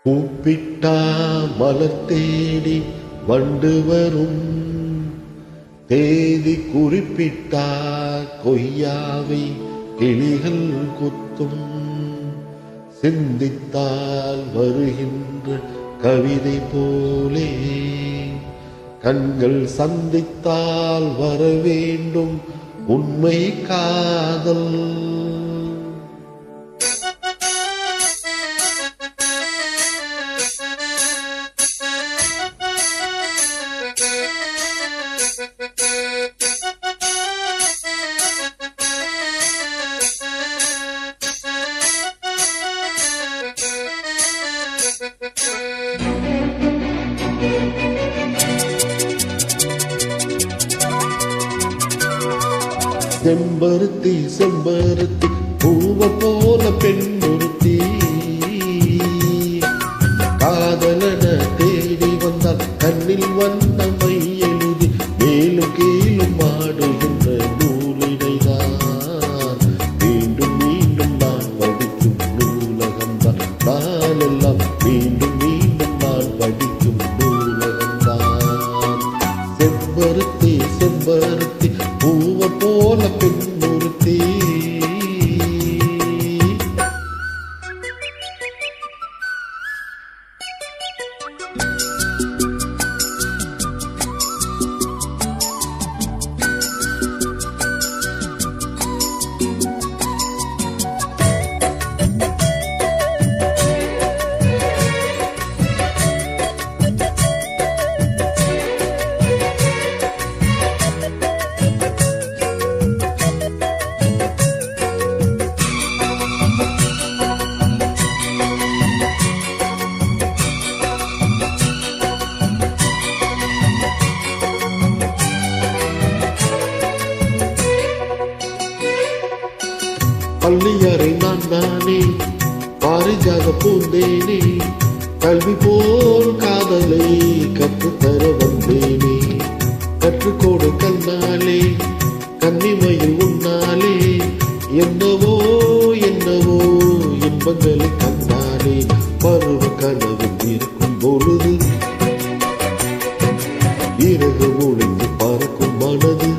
கூப்பிட்டா மலர் தேடி வண்டு வரும், தேதி குறிப்பிட்டா கொய்யாவை கிளிகள் கொத்தும். சிந்தித்தால் வருகின்ற கவிதை போலே கண்கள் சந்தித்தால் வர வேண்டும் உண்மை காதல். செம்பருத்தி செம்பருத்தி பூவ போல பெண்ணொருத்தி, காதலன தேடி வந்தால் கண்ணில் வந்த மையெழுதி மேலும் கீழும் ஆடுகின்ற நூலிடைதான். மீண்டும் மீண்டும் நான் படிக்கும் நூலகம்தான், நாளெல்லாம் மீண்டும் மீண்டும் நான் படிக்கும் நூலகம்தான். செம்பருத்தி செம்பருத்தி பூவ போல பெண்ணொருத்தி. பள்ளியறை நான் நானே, பாரிஜாத பூந்தேனே, கல்வி போல் காதலை கற்றுத்தர வந்தேனே. கற்றுக்கோடு கண்ணாலே கன்னிமையில் உன்னாலே, என்னவோ என்னவோ இன்பங்களை கண்டாலே. பருவ கனவு இருக்கும் பொழுது இறகு ஒளிந்து பறக்கும் மனது,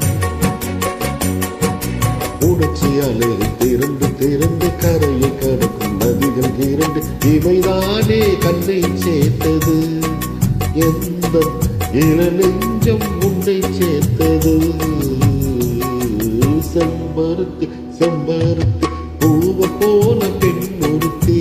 உணர்ச்சி அலறி திறந்து திறந்து கரையை கடக்கும் நதிகள் இரண்டு. இவைதானே கண்ணை சேர்த்தது, எந்த இளநெஞ்சம் உன்னை சேர்த்தது. செம்பருத்தி செம்பருத்தி பூவ போல பெண்ணொருத்தி.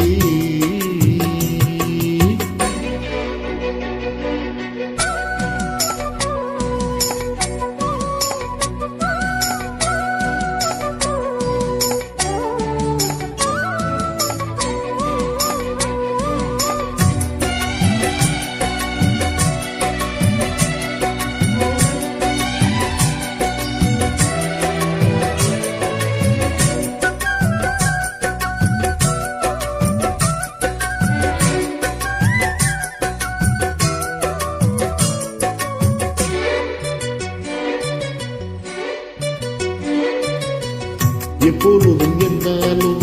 எப்பொழுதும் என்னாலும்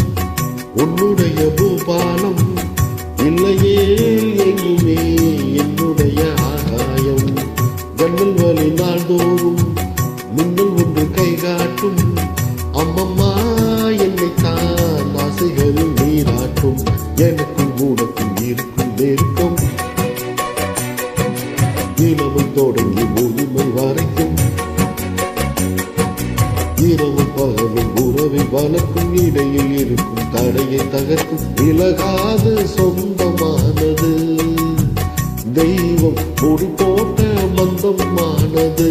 உன்னுடைய பூபாலம், இல்லையே எங்குமே என்னுடைய ஆகாயம். ஜன்னல் வழி நாள்தோறும் மின்னல் ஒன்று கை காட்டும், அம்மம்மா என்னைத்தான் ஆசைகளில் நீராட்டும். எனக்கும் உனக்கும் இருக்கும் நெருக்கம் தினமும் தொடங்கி முழுமை வரைக்கும், இரவும் பகலும் உறவை வளர்க்கும், இடையில் இருக்கும் தடையை தகர்க்கும். விலகாது சொந்தமானது தெய்வம் முடி போட்ட மந்தமானது.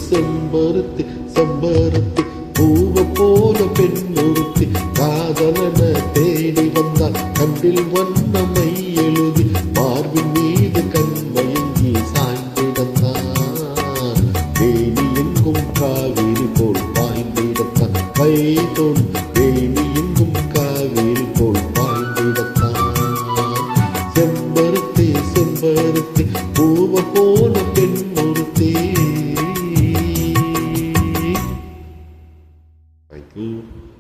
செம்பருத்தி செம்பருத்தி பூவ போல பெண்ணொருத்தி, காதலன தேடி வந்தால் கண்டில் வண்ணமை எழுதி மார்பின் மீது கண்மயங்கி சாய்ந்திடத்தான். தேடி எங்கும் காவிரி போல் பாய்ந்திடத்தான், கைதோன் தேடி எங்கும் காவிரி போல் பாய்ந்திடத்தான். செம்பருத்தி செம்பருத்தி பூவ போல பெண்ணொருத்தி. Thank you.